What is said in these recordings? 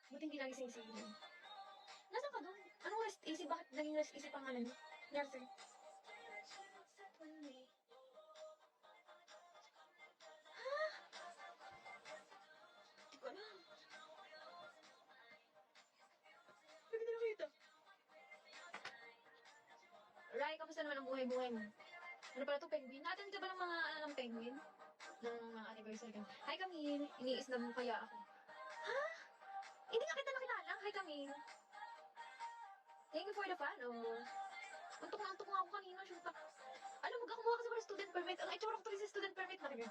Buti hindi nagising si Eden. Nasaan ka doon? Anong rest easy? Bakit naging rest easy pangalan mo? Nurse. Hindi ko alam. Hindi ko nakita. Rai, kamusta naman ang buhay-buhay mo? Ano pala ito, penguin? Natin ka ba ng mga, ng penguin? Ng mga anniversary ka? Hi, Camille. Iniisnab mo kaya ako. Ha? Hindi nga kita nakilala. Hi, Camille. Thank you for the follow. Antok na ako kanina. Shoot up. Alam mo, kumuha ka sa mga student permit. Ang itsura ko tuloy sa student permit. Bakit?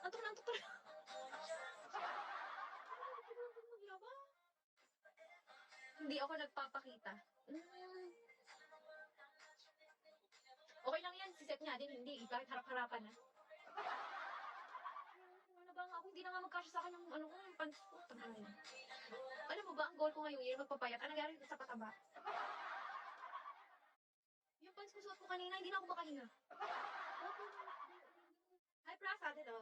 Antok na. Magyabang. Hindi ako nagpapakita. Okay lang yan. Si Seth niya din hindi. Kahit harap-harapan na. Ano ba nga ako? Hindi na nga magkasya sa akin yung ano ko, yung pants ko. Alam mo ba, ang goal ko ngayong year, magpapayat. Ano nangyari sa pataba? Yung pants ko suot ko kanina, hindi na ako makahinga. Hi, Prasa, dito.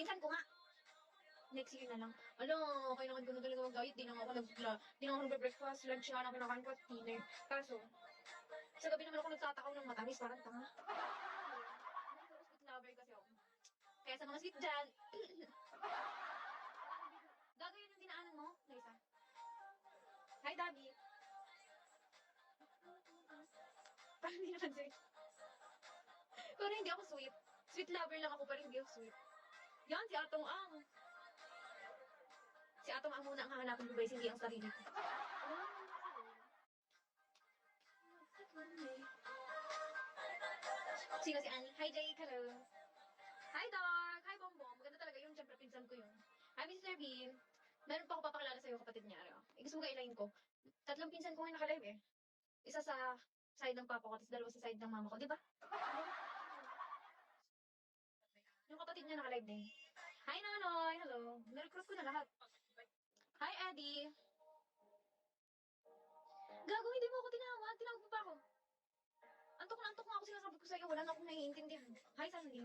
Insan ko nga. Next year na lang. Alam, kailangan ko na talaga mag-diet. Di na nga ako nagbe-breakfast, lunch nga na kinakain ko at dinner. Kaso, sa gabi naman ako nagtatakaw ng matamis, parang tanga. Sweet lover kasi ako. Kaya sa mga sweet dyan, gagawin yung dinaanan mo, Lisa. Hi, Daddy. Parang hindi naman sweet. Pero hindi ako sweet. Sweet lover lang ako, pero hindi ako sweet. Yan, si Atong Ang. Si Atong Ang muna ang hahanapin ko guys, hindi ang sarili ko. Sino si Annie? Hi, Jake. Hello. Hi, Dark. Hi, Bongbong. Maganda talaga yung siyempre pinsan ko yun. Hi, Mr. Bean. Meron pa ako papakilala sa'yo, kapatid niya. Ano? Gusto mo kailain ko? 3 pinsan ko ngayon nakalive eh. Isa sa side ng papa ko, tapos 2 sa side ng mama ko. Di ba? Yung kapatid niya nakalive din. Hi, Nanoy. Hello. Na-recruit ko na lahat. Hi, Eddie. Gago, hindi mo ako tinawag. Tinawag mo pa ako. Antok na ako, sinasabi ko sa'yo. Wala na akong naiintindihan. Hi, Sandy.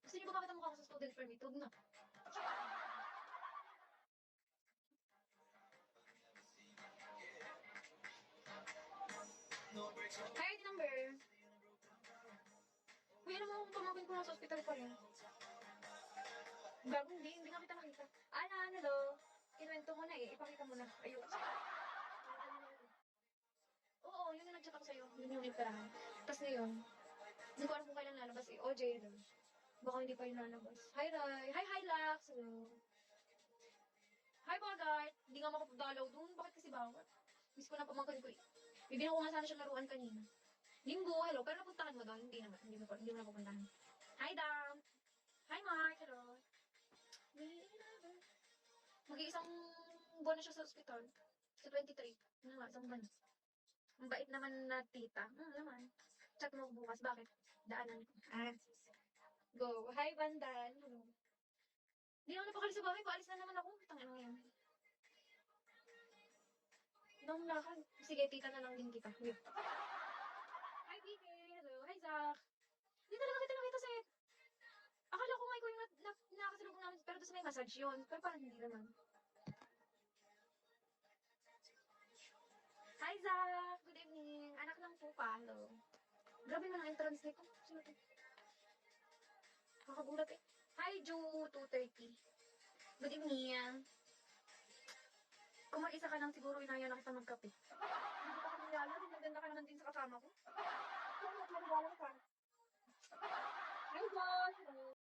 Gusto niyo ba makita mukha ko sa student permit? Huwag na. Hi, ID number. Uy, alam mo kung pamangkin ko na sa hospital pa rin. Bago hindi nga kita nakita. Hello. Kinuwento mo na eh. Ipakita mo na. Ayun. Oo, yun yung nag-chat ako sa'yo. Yun yung nagperahan. Tapos ngayon, hindi ko alam kung kailan lalabas eh. OJ, baka hindi pa yun lalabas. Hi, Rai. Hi, Lax. Hello. Hi, Bogart. Hindi nga makapagdalaw dun. Bakit kasi bawat? Miss ko na pamangkin ko eh. Bibigyan ko nga sana siya laruan kanina. Linggo, hello. Pero napuntahan mo doon? Hindi naman. Hindi mo napupuntahan. Hi, Dam. Hi, Mark. Hello. Mag-iisang buwan na siya sa ospital. Sa 23. Ano nga, isang buwan. Ang bait naman na tita. Naman. Chat mo bukas. Bakit? Daanan ko. Go. Hi, Bandan. Hello. Hindi ako napakali sa bahay. Paalis na naman ako. Tangin mo yan. Nung lakad. Sige, tita na lang din kita. Wait. Hi, PK. Hello. Hi, Zach. Hindi talaga kita nakita, Seth. Akala ko nga ikaw yung nakasalubong namin, pero doon sa may massage yun. Pero parang hindi naman. Hi, Zach! Good evening. Anak ng pupa. Hello. Grabe man ang entrance nito. Sino ito? Kakagulat eh. Hi, Joe 230. Good evening. Kung mag-isa ka lang, siguro inaya na kita magkape. Hindi ko pa kumilala. Maganda ka naman din sa kasama ko. Kung mag-alala ka. Hi, Josh!